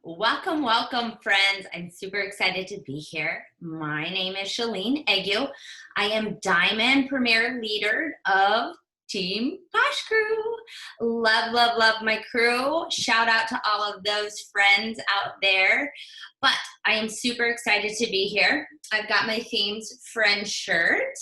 Welcome, welcome, friends. I'm super excited to be here. My name is Shalene Agu. I am Diamond Premier Leader of Team Posh Crew. Love, love, love my crew. Shout out to all of those friends out there. But I am super excited to be here. I've got my themed friend shirt,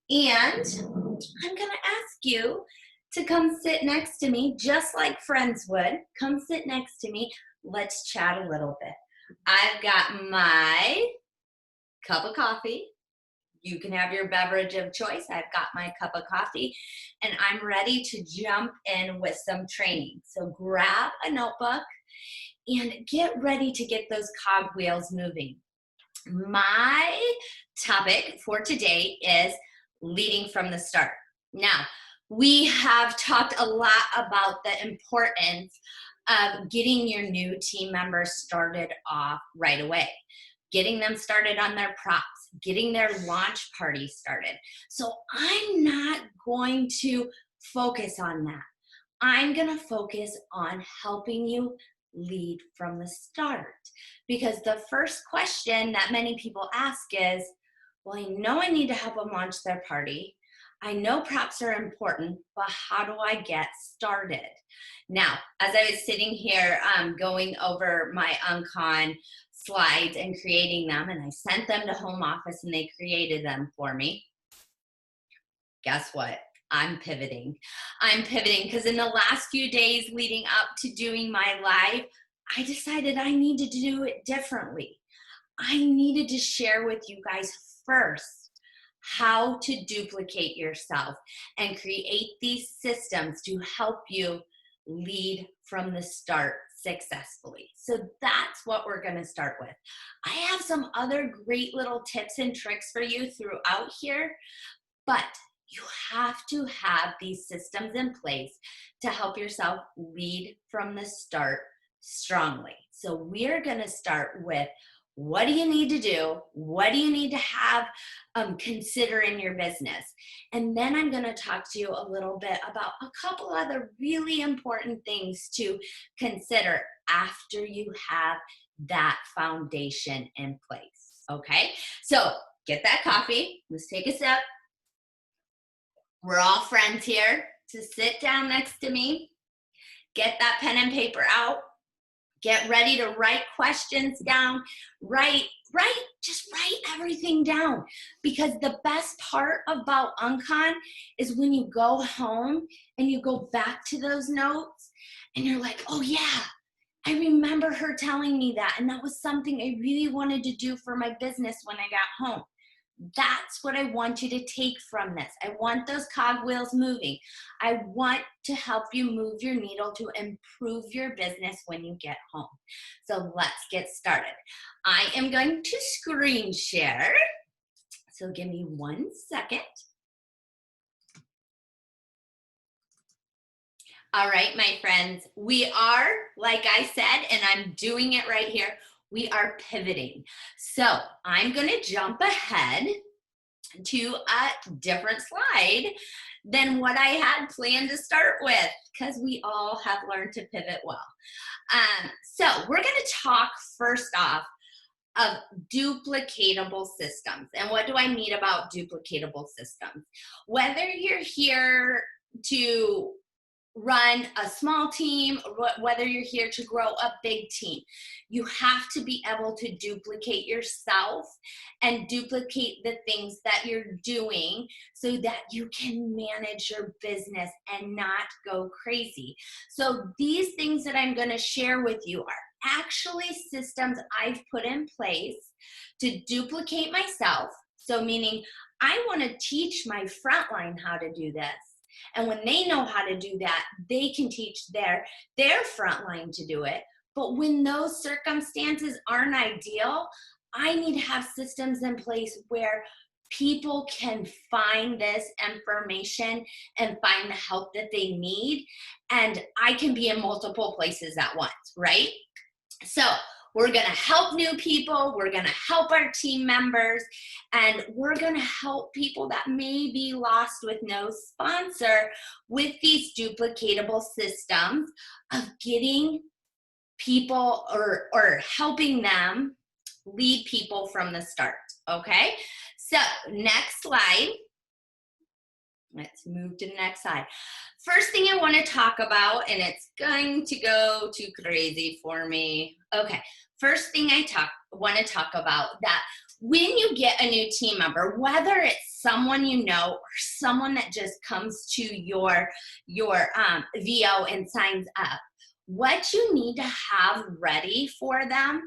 and I'm going to ask you to come sit next to me, just like friends would. Come sit next to me. Let's chat a little bit. I've got my cup of coffee. You can have your beverage of choice. I've got my cup of coffee, and I'm ready to jump in with some training. So grab a notebook and get ready to get those cogwheels moving. My topic for today is leading from the start. Now, we have talked a lot about the importance of getting your new team members started off right away, getting them started on their props, getting their launch party started. So I'm not going to focus on that. I'm going to focus on helping you lead from the start, because the first question that many people ask is, well, I know I need to help them launch their party. I know props are important, but how do I get started? Now, as I was sitting here going over my UNCON slides and creating them, and I sent them to home office and they created them for me, guess what? I'm pivoting. I'm pivoting because in the last few days leading up to doing my live, I decided I needed to do it differently. I needed to share with you guys first how to duplicate yourself and create these systems to help you lead from the start successfully. So that's what we're going to start with. I have some other great little tips and tricks for you throughout here, but you have to have these systems in place to help yourself lead from the start strongly. So we're going to start with, what do you need to do? What do you need to have consider in your business? And then I'm going to talk to you a little bit about a couple other really important things to consider after you have that foundation in place. Okay, so get that coffee. Let's take a sip. We're all friends here. So sit down next to me. Get that pen and paper out. Get ready to write questions down. Just write everything down. Because the best part about UNCON is when you go home and you go back to those notes and you're like, oh yeah, I remember her telling me that. And that was something I really wanted to do for my business when I got home. That's what I want you to take from this. I want those cogwheels moving. I want to help you move your needle to improve your business when you get home. So let's get started. I am going to screen share. So give me 1 second. All right, my friends, we are, like I said, and I'm doing it right here, we are pivoting. So I'm going to jump ahead to a different slide than what I had planned to start with, because we all have learned to pivot well. So we're going to talk first off of duplicatable systems. And what do I mean about duplicatable systems? Whether you're here to run a small team, whether you're here to grow a big team, you have to be able to duplicate yourself and duplicate the things that you're doing so that you can manage your business and not go crazy. So these things that I'm going to share with you are actually systems I've put in place to duplicate myself. So meaning I want to teach my frontline how to do this. And when they know how to do that, they can teach their frontline to do it. But when those circumstances aren't ideal, I need to have systems in place where people can find this information and find the help that they need. And I can be in multiple places at once, right? So we're going to help new people, we're going to help our team members, and we're going to help people that may be lost with no sponsor with these duplicatable systems of getting people or helping them lead people from the start, okay? So next slide. Let's move to the next slide. First thing I want to talk about, and it's going to go too crazy for me. Okay, first thing I want to talk about, that when you get a new team member, whether it's someone you know or someone that just comes to your VO and signs up, what you need to have ready for them,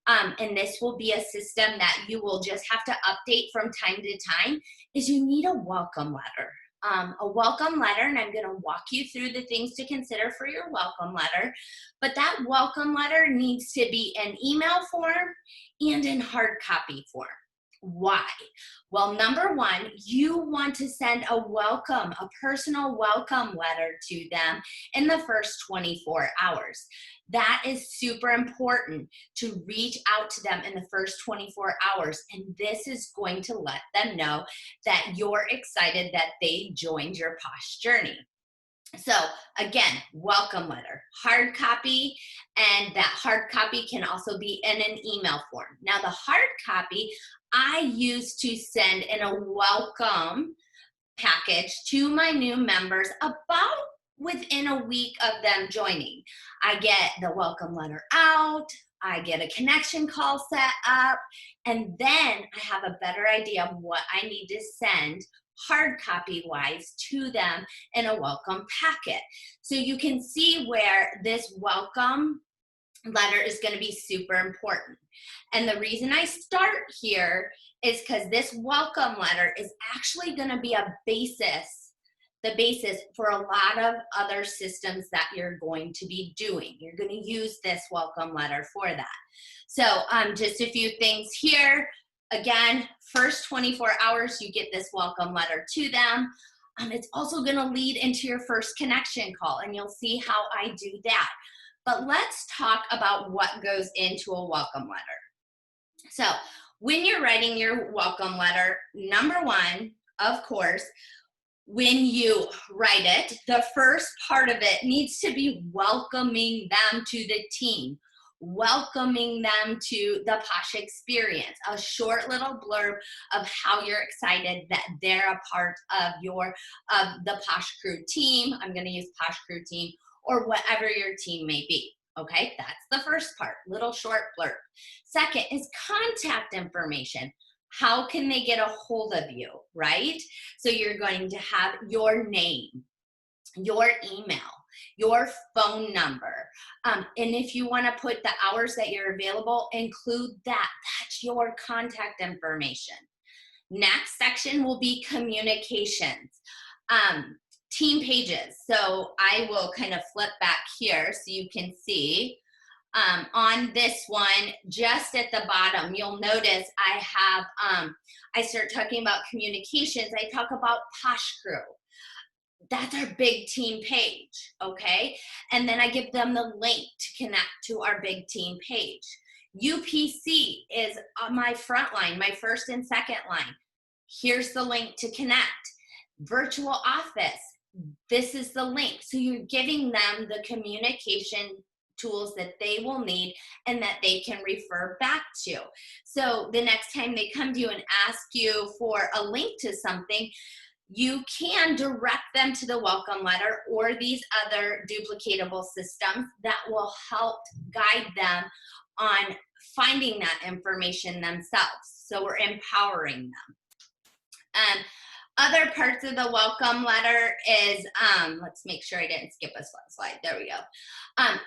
and this will be a system that you will just have to update from time to time, is you need a welcome letter. A welcome letter, and I'm going to walk you through the things to consider for your welcome letter. But that welcome letter needs to be in email form and in hard copy form. Why? Well, number one, you want to send a personal welcome letter to them in the first 24 hours. That is super important, to reach out to them in the first 24 hours. And this is going to let them know that you're excited that they joined your Posh journey. So again, welcome letter, hard copy, and that hard copy can also be in an email form. Now the hard copy I use to send in a welcome package to my new members about within a week of them joining. I get the welcome letter out, I get a connection call set up, and then I have a better idea of what I need to send hard copy wise to them in a welcome packet. So you can see where this welcome letter is going to be super important. And the reason I start here is because this welcome letter is actually going to be the basis for a lot of other systems that you're going to be doing. You're going to use this welcome letter for that. So just a few things here. Again, first 24 hours, you get this welcome letter to them. It's also going to lead into your first connection call, and you'll see how I do that. But let's talk about what goes into a welcome letter. So when you're writing your welcome letter, number one, of course, when you write it, the first part of it needs to be welcoming them to the team, welcoming them to the Posh experience, a short little blurb of how you're excited that they're a part of the Posh Crew team. I'm going to use Posh Crew team, or whatever your team may be. Okay, that's the first part, little short blurb. Second is contact information. How can they get a hold of you, right? So you're going to have your name, your email, your phone number. And if you want to put the hours that you're available, include that. That's your contact information. Next section will be communications. Team pages. So I will kind of flip back here so you can see. On this one, just at the bottom, you'll notice I have, I start talking about communications. I talk about Posh Crew. That's our big team page, okay? And then I give them the link to connect to our big team page. UPC is on my front line, my first and second line. Here's the link to connect. Virtual office, this is the link. So you're giving them the communication tools that they will need and that they can refer back to. So the next time they come to you and ask you for a link to something, you can direct them to the welcome letter or these other duplicatable systems that will help guide them on finding that information themselves. So we're empowering them. Other parts of the welcome letter is, let's make sure I didn't skip a slide. There we go.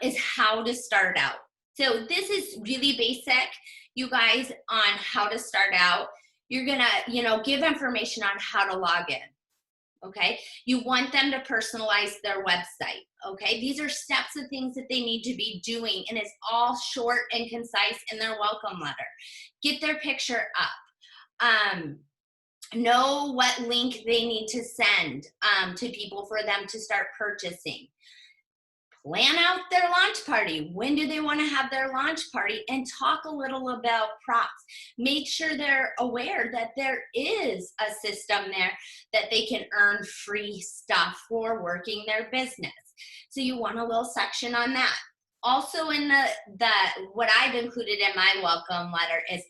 Is how to start out. So this is really basic, you guys, on how to start out. You're gonna, give information on how to log in. Okay, you want them to personalize their website. Okay, these are steps of things that they need to be doing, and it's all short and concise in their welcome letter. Get their picture up. Know what link they need to send to people for them to start purchasing. Plan out their launch party. When do they want to have their launch party? And talk a little about props. Make sure they're aware that there is a system there that they can earn free stuff for working their business. So you want a little section on that. Also in what I've included in my welcome letter is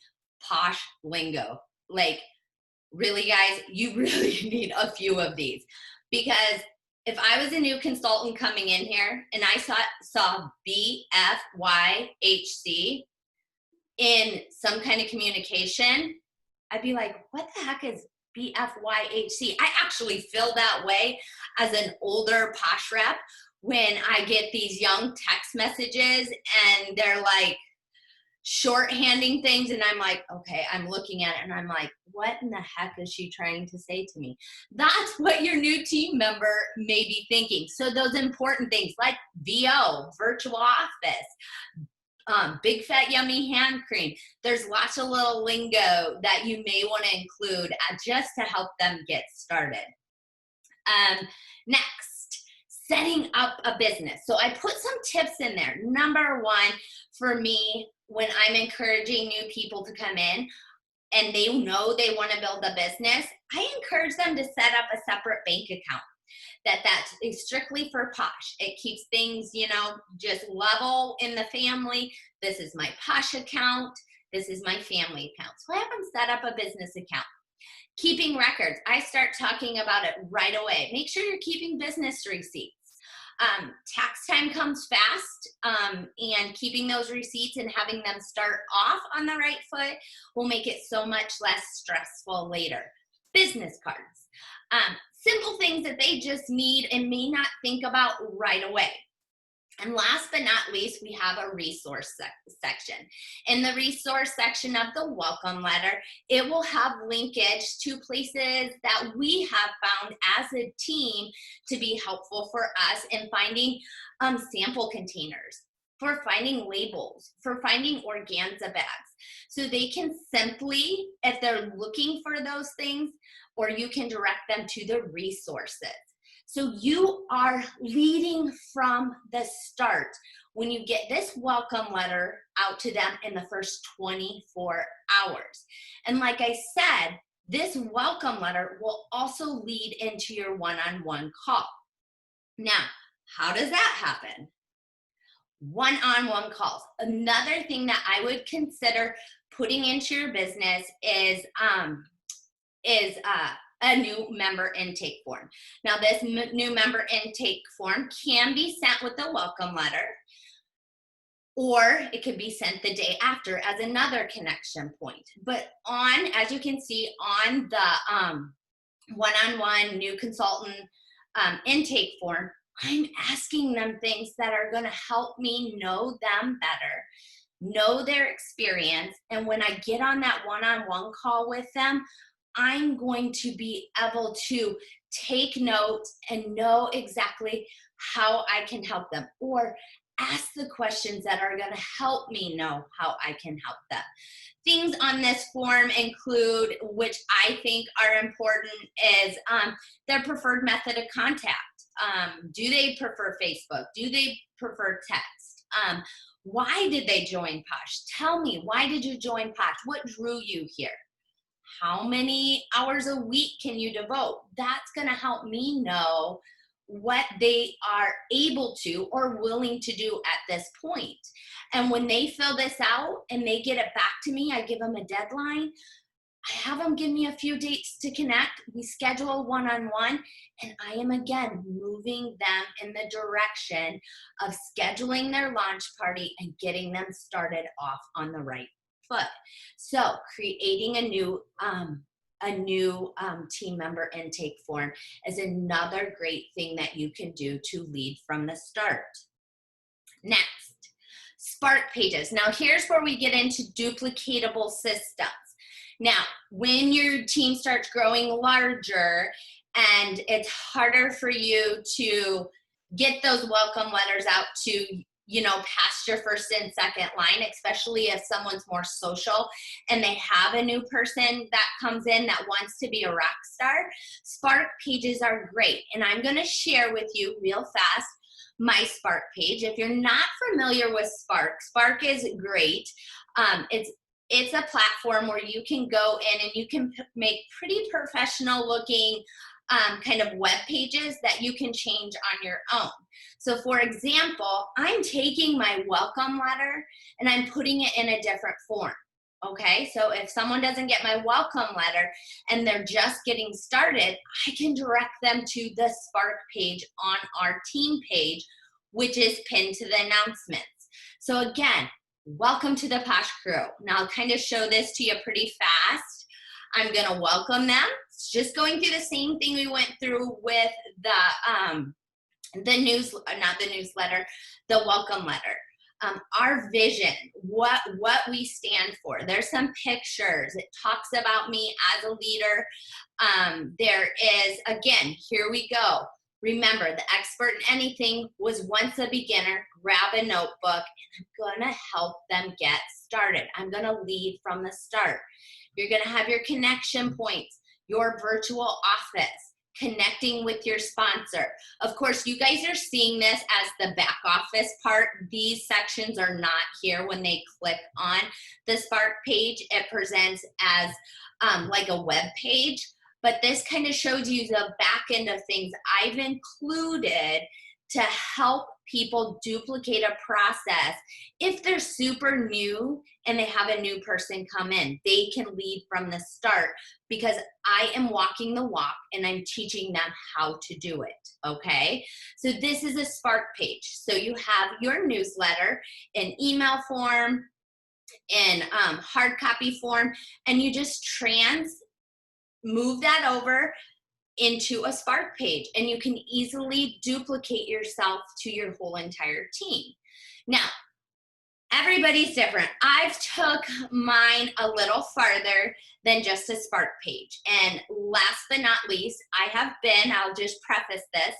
posh lingo. Like, really, guys, you really need a few of these, because if I was a new consultant coming in here and I saw BFYHC in some kind of communication, I'd be like, what the heck is BFYHC? I actually feel that way as an older posh rep when I get these young text messages and they're like shorthanding things, and I'm like, okay, I'm looking at it and I'm like, what in the heck is she trying to say to me? That's what your new team member may be thinking. So those important things like VO, virtual office, big fat yummy hand cream. There's lots of little lingo that you may want to include just to help them get started. Next, setting up a business. So I put some tips in there. Number one, for me, when I'm encouraging new people to come in and they know they want to build a business, I encourage them to set up a separate bank account. That is strictly for posh. It keeps things, just level in the family. This is my posh account. This is my family account. So I have them set up a business account. Keeping records. I start talking about it right away. Make sure you're keeping business receipts. Tax time comes fast, and keeping those receipts and having them start off on the right foot will make it so much less stressful later. Business cards. Simple things that they just need and may not think about right away. And last but not least, we have a resource section. In the resource section of the welcome letter, it will have linkage to places that we have found as a team to be helpful for us in finding sample containers, for finding labels, for finding organza bags. So they can simply, if they're looking for those things, or you can direct them to the resources. So you are leading from the start when you get this welcome letter out to them in the first 24 hours. And like I said, this welcome letter will also lead into your one-on-one call. Now, how does that happen? One-on-one calls. Another thing that I would consider putting into your business is a new member intake form. Now, this new member intake form can be sent with a welcome letter, or it could be sent the day after as another connection point. But as you can see on the one-on-one new consultant intake form, I'm asking them things that are going to help me know them better, know their experience, and when I get on that one-on-one call with them, I'm going to be able to take notes and know exactly how I can help them, or ask the questions that are going to help me know how I can help them. Things on this form include, which I think are important, is their preferred method of contact. Do they prefer Facebook? Do they prefer text? Why did they join Posh? Tell me, why did you join Posh? What drew you here? How many hours a week can you devote? That's going to help me know what they are able to or willing to do at this point. And when they fill this out and they get it back to me, I give them a deadline. I have them give me a few dates to connect. We schedule a one-on-one, and I am again moving them in the direction of scheduling their launch party and getting them started off on the right foot. So creating a new team member intake form is another great thing that you can do to lead from the start. Next, Spark pages. Now here's where we get into duplicatable systems. Now, when your team starts growing larger and it's harder for you to get those welcome letters out to past your first and second line, especially if someone's more social and they have a new person that comes in that wants to be a rock star, Spark pages are great. And I'm going to share with you real fast my Spark page. If you're not familiar with Spark, Spark is great. It's a platform where you can go in and you can make pretty professional looking kind of web pages that you can change on your own. So for example, I'm taking my welcome letter and I'm putting it in a different form. Okay, so if someone doesn't get my welcome letter and they're just getting started, I can direct them to the Spark page on our team page, which is pinned to the announcements. So again, welcome to the Posh Crew. Now I'll kind of show this to you pretty fast. I'm gonna welcome them. It's just going through the same thing we went through with the welcome letter. Our vision, what we stand for. There's some pictures. It talks about me as a leader. There is, again, here we go. Remember, the expert in anything was once a beginner. Grab a notebook, and I'm gonna help them get started. I'm gonna lead from the start. You're gonna have your connection points, your virtual office, connecting with your sponsor. Of course, you guys are seeing this as the back office part. These sections are not here when they click on the Spark page. It presents as like a web page, but this kind of shows you the back end of things I've included to help people duplicate a process. If they're super new and they have a new person come in, they can lead from the start because I am walking the walk and I'm teaching them how to do it, okay? So this is a Spark page. So you have your newsletter in email form, in hard copy form, and you just move that over into a Spark page, and you can easily duplicate yourself to your whole entire team. Now, everybody's different. I've took mine a little farther than just a Spark page. And last but not least, I'll just preface this,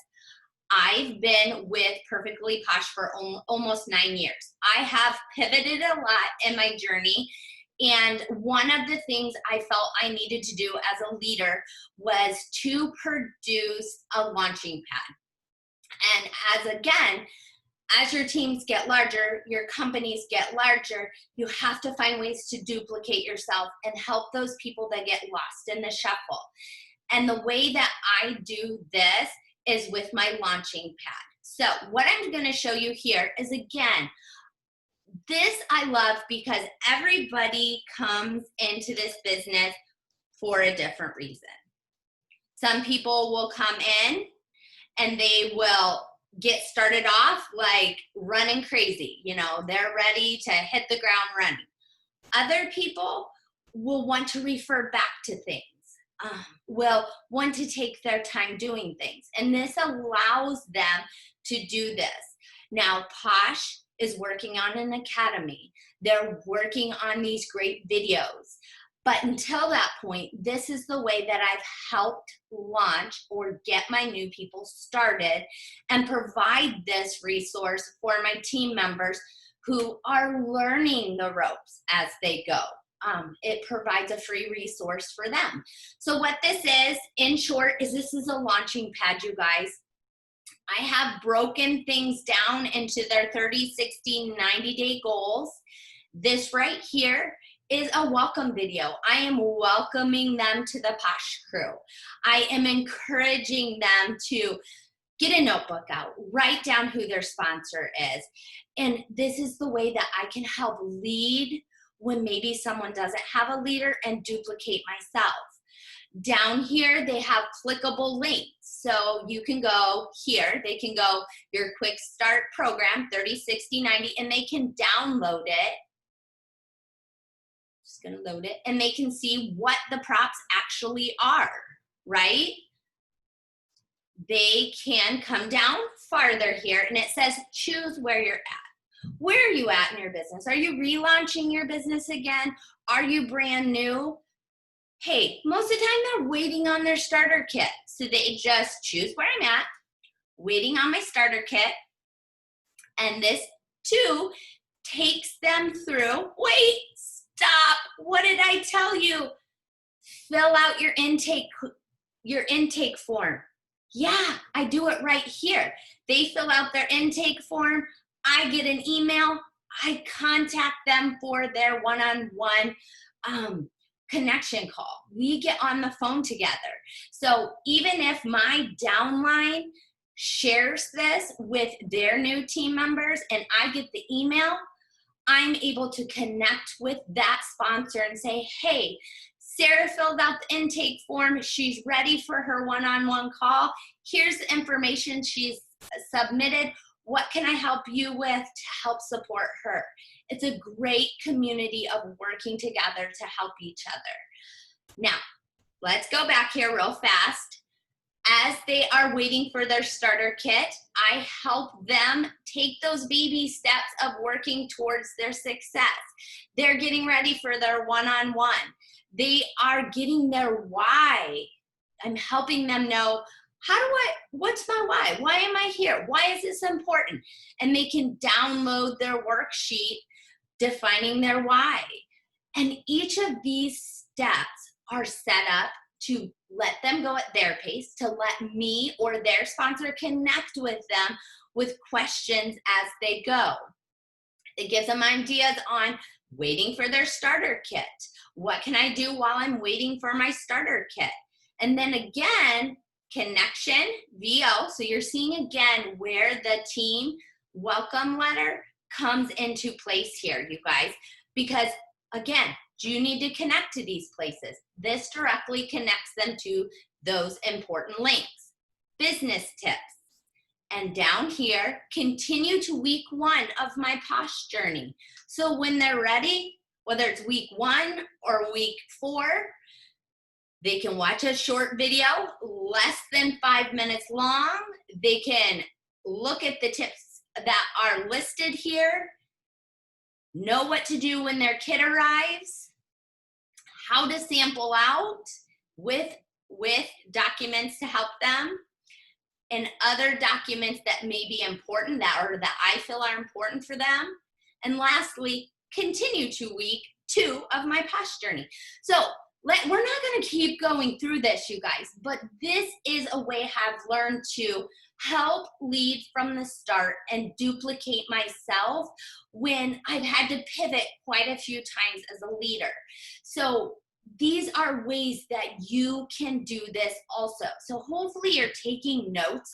I've been with Perfectly Posh for almost 9 years. I have pivoted a lot in my journey. And one of the things I felt I needed to do as a leader was to produce a launching pad. And as your teams get larger, your companies get larger, you have to find ways to duplicate yourself and help those people that get lost in the shuffle. And the way that I do this is with my launching pad. So what I'm going to show you here is, again, this I love because everybody comes into this business for a different reason. Some people will come in and they will get started off like running crazy. You know, they're ready to hit the ground running. Other people will want to refer back to things, will want to take their time doing things. And this allows them to do this. Now, Posh is working on an academy. They're working on these great videos. But until that point, this is the way that I've helped launch or get my new people started and provide this resource for my team members who are learning the ropes as they go. It provides a free resource for them. So what this is, in short, this is a launching pad, you guys. I have broken things down into their 30, 60, 90-day goals. This right here is a welcome video. I am welcoming them to the Posh Crew. I am encouraging them to get a notebook out, write down who their sponsor is. And this is the way that I can help lead when maybe someone doesn't have a leader and duplicate myself. Down here, they have clickable links. So you can go here, they can go your quick start program, 30, 60, 90, and they can download it. Just gonna load it, and they can see what the props actually are, right? They can come down farther here, and it says choose where you're at. Where are you at in your business? Are you relaunching your business again? Are you brand new? Hey, most of the time they're waiting on their starter kit. So they just choose where I'm at, waiting on my starter kit. And this too takes them through, wait, stop, what did I tell you? Fill out your intake form. Yeah, I do it right here. They fill out their intake form. I get an email. I contact them for their one-on-one connection call. We get on the phone together. So even if my downline shares this with their new team members and I get the email, I'm able to connect with that sponsor and say, hey, Sarah filled out the intake form. She's ready for her one-on-one call. Here's the information she's submitted. What can I help you with to help support her? It's a great community of working together to help each other. Now, let's go back here real fast. As they are waiting for their starter kit, I help them take those baby steps of working towards their success. They're getting ready for their one-on-one. They are getting their why. I'm helping them know, what's my why? Why am I here? Why is this important? And they can download their worksheet defining their why. And each of these steps are set up to let them go at their pace, to let me or their sponsor connect with them with questions as they go. It gives them ideas on waiting for their starter kit. What can I do while I'm waiting for my starter kit? And then again, connection, VO. So you're seeing again where the team welcome letter comes into place here, you guys, because again, you need to connect to these places. This directly connects them to those important links. Business tips. And down here, continue to week 1 of my POSH journey. So when they're ready, whether it's week 1 or week 4, they can watch a short video, less than 5 minutes long. They can look at the tips that are listed here, know what to do when their kid arrives, how to sample out with documents to help them, and other documents that may be important that I feel are important for them. And lastly, continue to week 2 of my POSH journey. So we're not going to keep going through this, you guys, but this is a way I've learned to help lead from the start and duplicate myself when I've had to pivot quite a few times as a leader. So these are ways that you can do this also. So hopefully you're taking notes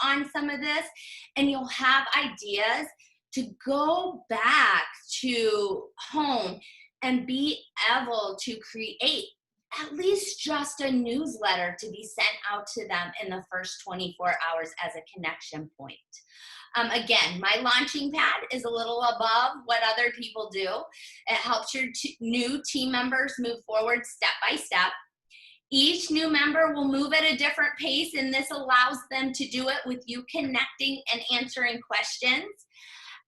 on some of this and you'll have ideas to go back to home and be able to create at least just a newsletter to be sent out to them in the first 24 hours as a connection point. Again, my launching pad is a little above what other people do. It helps your new team members move forward step by step. Each new member will move at a different pace, and this allows them to do it with you connecting and answering questions.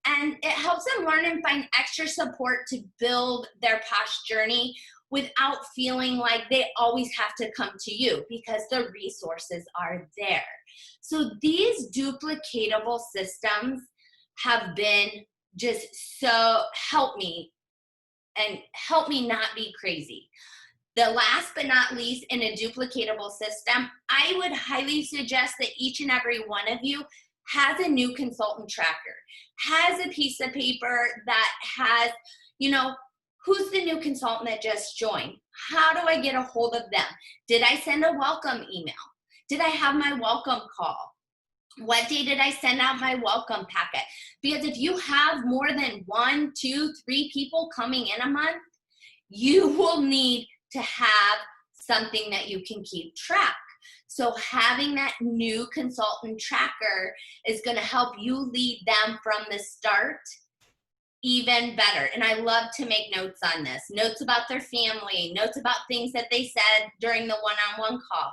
And it helps them learn and find extra support to build their POSH journey without feeling like they always have to come to you because the resources are there. So these duplicatable systems have been just so help me not be crazy. The last but not least, in a duplicatable system, I would highly suggest that each and every one of you has a new consultant tracker, has a piece of paper that has, who's the new consultant that just joined? How do I get a hold of them? Did I send a welcome email? Did I have my welcome call? What day did I send out my welcome packet? Because if you have more than 1, 2, 3 people coming in a month, you will need to have something that you can keep track. So having that new consultant tracker is going to help you lead them from the start even better. And I love to make notes on this. Notes about their family, notes about things that they said during the one-on-one call.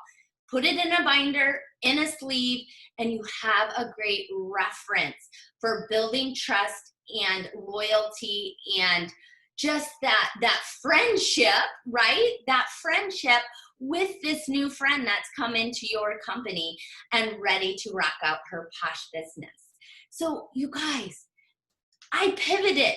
Put it in a binder, in a sleeve, and you have a great reference for building trust and loyalty and just that friendship, right? That friendship with this new friend that's come into your company and ready to rock out her POSH business. So you guys, I pivoted.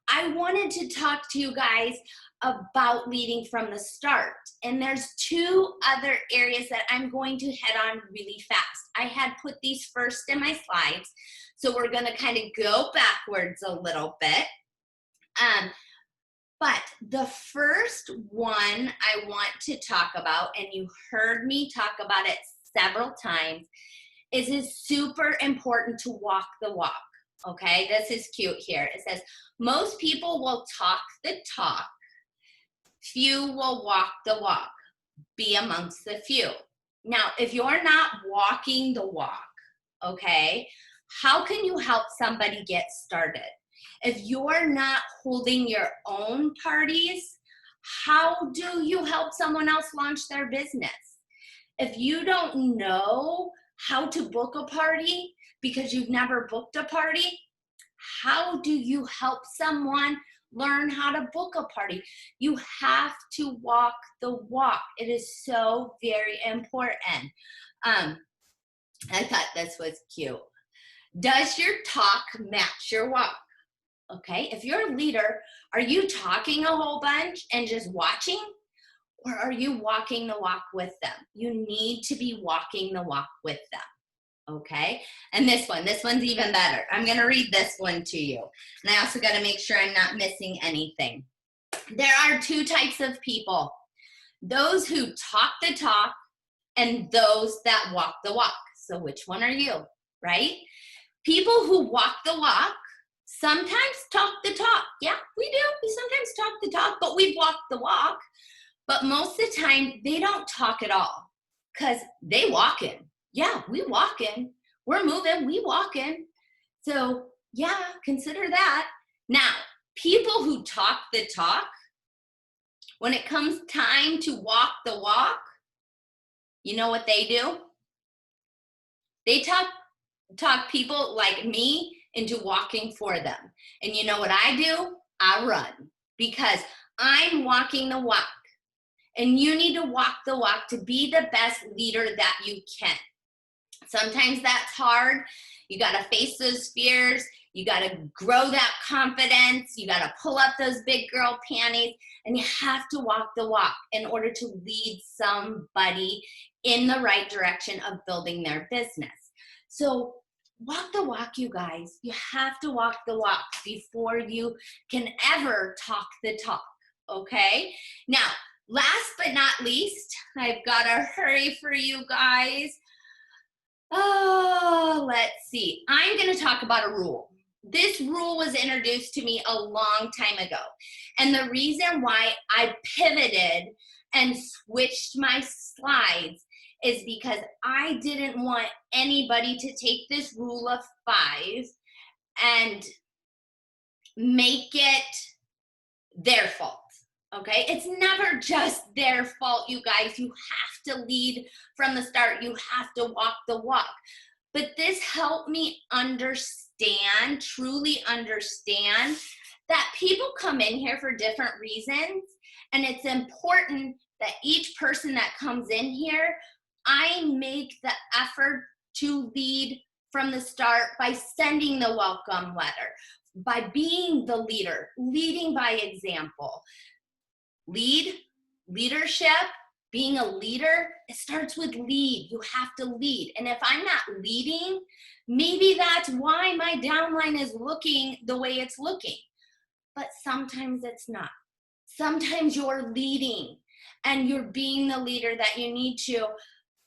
I wanted to talk to you guys about leading from the start. And there's 2 other areas that I'm going to head on really fast. I had put these first in my slides, so we're going to kind of go backwards a little bit. But the first one I want to talk about, and you heard me talk about it several times, is it's super important to walk the walk. Okay, this is cute here. It says, most people will talk the talk, few will walk the walk. Be amongst the few. Now, if you're not walking the walk, okay, how can you help somebody get started? If you're not holding your own parties, how do you help someone else launch their business? If you don't know how to book a party because you've never booked a party, how do you help someone learn how to book a party? You have to walk the walk. It is so very important. I thought this was cute. Does your talk match your walk? Okay, if you're a leader, are you talking a whole bunch and just watching? Or are you walking the walk with them? You need to be walking the walk with them. Okay, and this one's even better. I'm going to read this one to you. And I also got to make sure I'm not missing anything. There are two types of people. Those who talk the talk and those that walk the walk. So which one are you, right? People who walk the walk sometimes talk the talk. Yeah, we do. We sometimes talk the talk, but we walk the walk. But most of the time, they don't talk at all because they walking. Yeah, we walking. We're moving. We walking. So yeah, consider that. Now, people who talk the talk, when it comes time to walk the walk, you know what they do? They talk people like me into walking for them. And you know what I do? I run because I'm walking the walk. And you need to walk the walk to be the best leader that you can. Sometimes that's hard. You got to face those fears. You got to grow that confidence. You got to pull up those big girl panties. And you have to walk the walk in order to lead somebody in the right direction of building their business. So walk the walk, you guys. You have to walk the walk before you can ever talk the talk, okay? Now, last but not least, I've got to hurry for you guys. Oh, let's see. I'm going to talk about a rule. This rule was introduced to me a long time ago. And the reason why I pivoted and switched my slides is because I didn't want anybody to take this rule of 5 and make it their fault. Okay, it's never just their fault, you guys. You have to lead from the start. You have to walk the walk. But this helped me understand, truly understand, that people come in here for different reasons. And it's important that each person that comes in here, I make the effort to lead from the start by sending the welcome letter, by being the leader, leading by example. Leadership, being a leader, it starts with lead. You have to lead. And if I'm not leading, maybe that's why my downline is looking the way it's looking. But sometimes it's not. Sometimes you're leading and you're being the leader that you need to,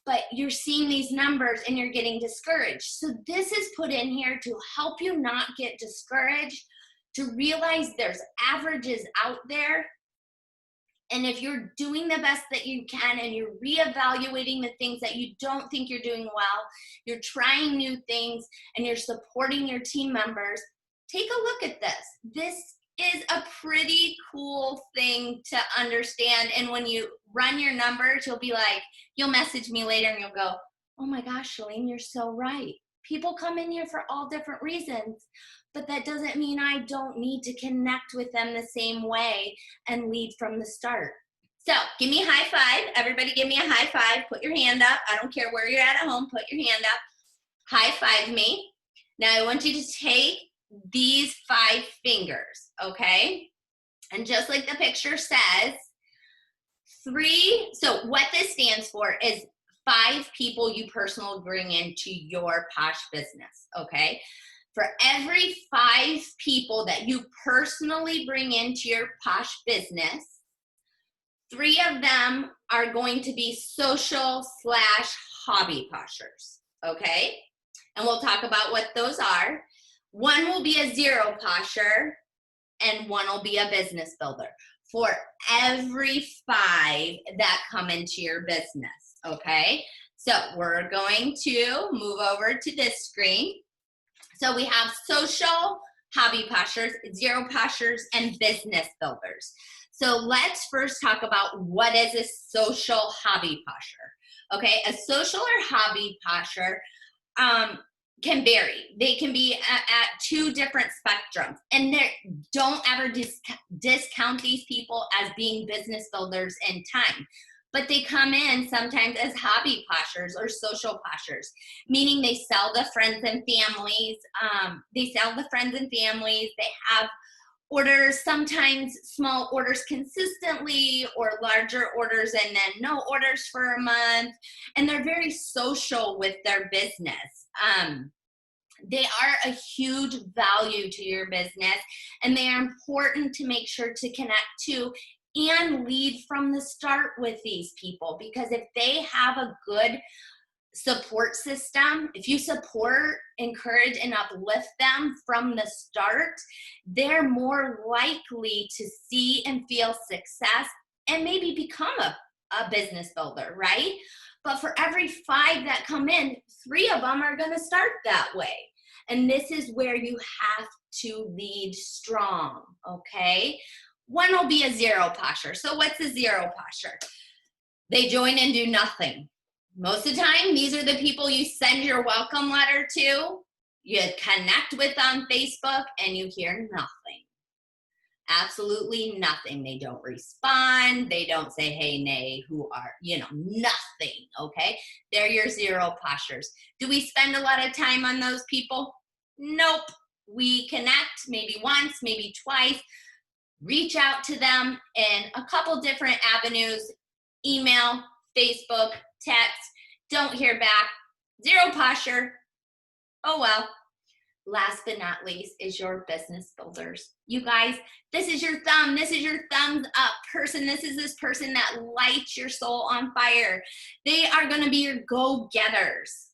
but you're seeing these numbers and you're getting discouraged. So this is put in here to help you not get discouraged, to realize there's averages out there. And if you're doing the best that you can and you're reevaluating the things that you don't think you're doing well, you're trying new things, and you're supporting your team members, take a look at this. This is a pretty cool thing to understand. And when you run your numbers, you'll be like, you'll message me later and you'll go, oh my gosh, Shalene, you're so right. People come in here for all different reasons. But that doesn't mean I don't need to connect with them the same way and lead from the start. So give me a high five. Everybody give me a high five. Put your hand up. I don't care where you're at home. Put your hand up. High five me. Now I want you to take these 5 fingers, okay? And just like the picture says, 3, so what this stands for is 5 people you personally bring into your Posh business, okay? For every 5 people that you personally bring into your Posh business, 3 of them are going to be social/hobby Poshers, okay? And we'll talk about what those are. 1 will be a zero Posher, and 1 will be a business builder for every 5 that come into your business, okay? So we're going to move over to this screen. So we have social, hobby Poshers, zero Poshers, and business builders. So let's first talk about what is a social hobby Posher. Okay, a social or hobby Posher can vary. They can be at 2 different spectrums. And don't ever discount these people as being business builders in time. But they come in sometimes as hobby Poshers or social Poshers, meaning they sell to friends and families. They have orders, sometimes small orders consistently, or larger orders and then no orders for a month. And they're very social with their business. They are a huge value to your business, and they are important to make sure to connect to and lead from the start with these people, because if they have a good support system, if you support, encourage, and uplift them from the start, they're more likely to see and feel success and maybe become a business builder, right? But for every 5 that come in, 3 of them are going to start that way. And this is where you have to lead strong, okay? 1 will be a zero Posher. So what's a zero Posher? They join and do nothing. Most of the time, these are the people you send your welcome letter to, you connect with on Facebook, and you hear nothing. Absolutely nothing. They don't respond. They don't say, hey, nay, who are, nothing, okay? They're your zero Poshers. Do we spend a lot of time on those people? Nope. We connect maybe once, maybe twice, reach out to them in a couple different avenues, email, Facebook, text, don't hear back, zero Posher, oh well. Last but not least is your business builders. You guys, this is your thumbs up person. This is this person that lights your soul on fire. They are gonna be your go-getters.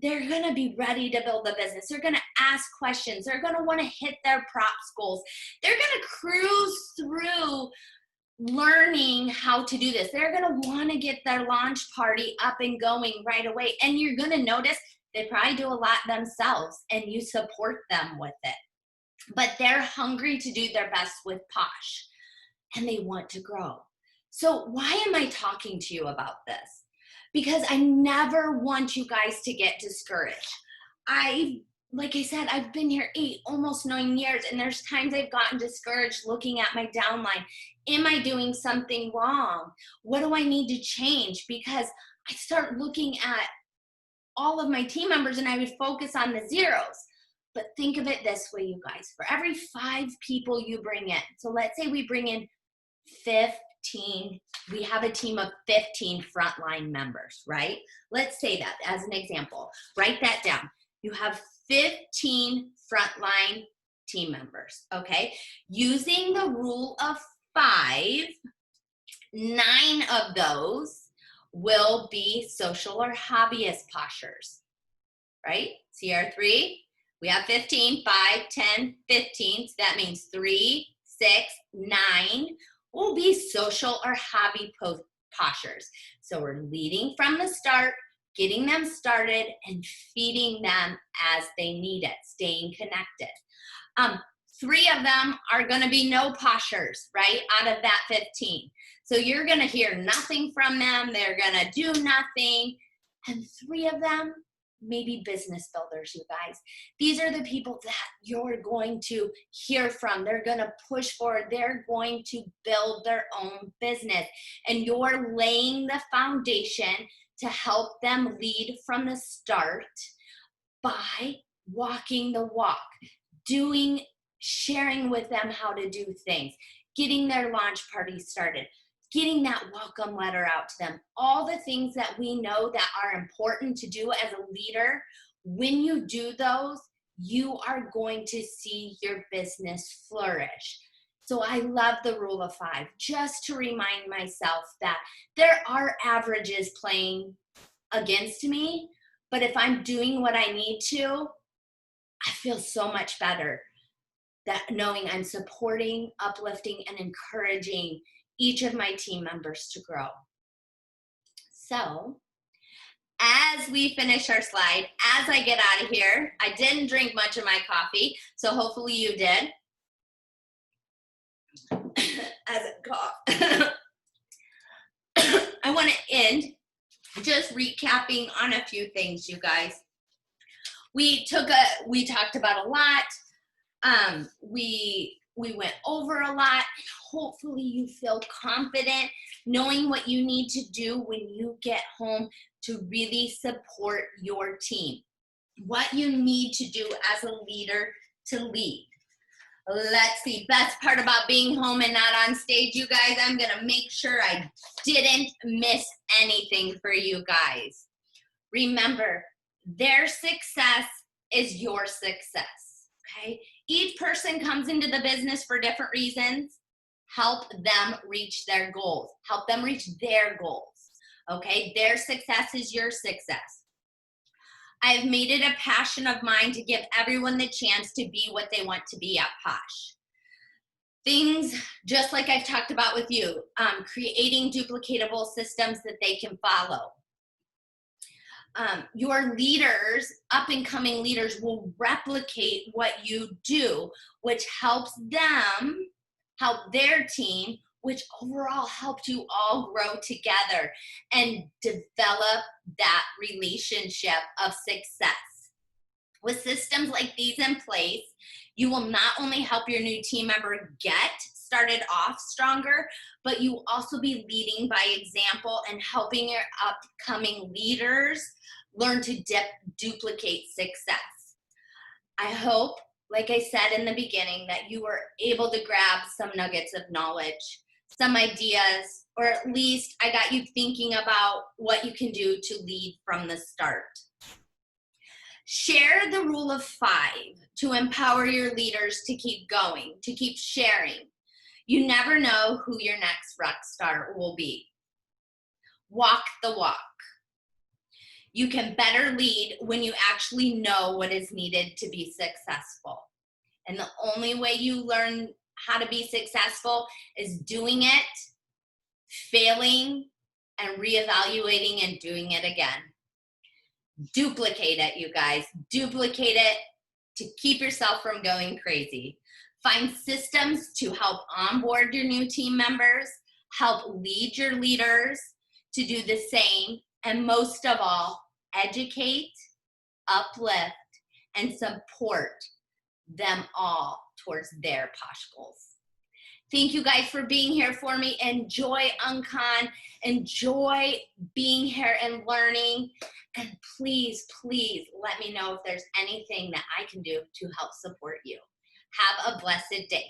They're gonna be ready to build a business. They're gonna ask questions. They're gonna wanna hit their props goals. They're gonna cruise through learning how to do this. They're gonna wanna get their launch party up and going right away. And you're gonna notice they probably do a lot themselves and you support them with it. But they're hungry to do their best with Posh and they want to grow. So why am I talking to you about this? Because I never want you guys to get discouraged. Like I said, I've been here 8, almost 9 years, and there's times I've gotten discouraged looking at my downline. Am I doing something wrong? What do I need to change? Because I start looking at all of my team members and I would focus on the zeros. But think of it this way, you guys. For every 5 people you bring in, so let's say we bring in 15, we have a team of 15 frontline members, right? Let's say that as an example. Write that down. You have 15 frontline team members, okay? Using the rule of 5, 9 of those will be social or hobbyist Poshers, right? CR3, we have 15, 5, 10, 15. So that means 3, 6, 9 will be social or hobby Poshers. So we're leading from the start, getting them started, and feeding them as they need it, staying connected. 3 of them are gonna be no Poshers, right, out of that 15. So you're gonna hear nothing from them, they're gonna do nothing, and 3 of them, maybe business builders, you guys. These are the people that you're going to hear from. They're gonna push forward, they're going to build their own business, and you're laying the foundation to help them lead from the start by walking the walk, sharing with them how to do things, getting their launch party started, getting that welcome letter out to them, all the things that we know that are important to do as a leader. When you do those, you are going to see your business flourish. So I love the rule of 5, just to remind myself that there are averages playing against me, but if I'm doing what I need to, I feel so much better that knowing I'm supporting, uplifting, and encouraging each of my team members to grow. So as we finish our slide, as I get out of here, I didn't drink much of my coffee, so hopefully you did. As a cough. I want to end just recapping on a few things, you guys. We talked about a lot. We went over a lot. Hopefully you feel confident knowing what you need to do when you get home to really support your team. What you need to do as a leader to lead. Let's see, best part about being home and not on stage, you guys, I'm gonna make sure I didn't miss anything for you guys. Remember, their success is your success, okay? Each person comes into the business for different reasons. Help them reach their goals. Help them reach their goals, okay? Their success is your success. I've made it a passion of mine to give everyone the chance to be what they want to be at Posh. Things just like I've talked about with you, creating duplicatable systems that they can follow. Your leaders, up and coming leaders, will replicate what you do, which helps them help their team, which overall helped you all grow together and develop that relationship of success. With systems like these in place, you will not only help your new team member get started off stronger, but you will also be leading by example and helping your upcoming leaders learn to duplicate success. I hope, like I said in the beginning, that you were able to grab some nuggets of knowledge, some ideas, or at least I got you thinking about what you can do to lead from the start. Share the rule of 5 to empower your leaders to keep going, to keep sharing. You never know who your next rock star will be. Walk the walk. You can better lead when you actually know what is needed to be successful. And the only way you learn how to be successful is doing it, failing, and reevaluating and doing it again. Duplicate it, you guys. Duplicate it to keep yourself from going crazy. Find systems to help onboard your new team members, help lead your leaders to do the same, and most of all, educate, uplift, and support them all towards their Posh goals. Thank you guys for being here for me. Enjoy UNCON. Enjoy being here and learning. And please, please let me know if there's anything that I can do to help support you. Have a blessed day.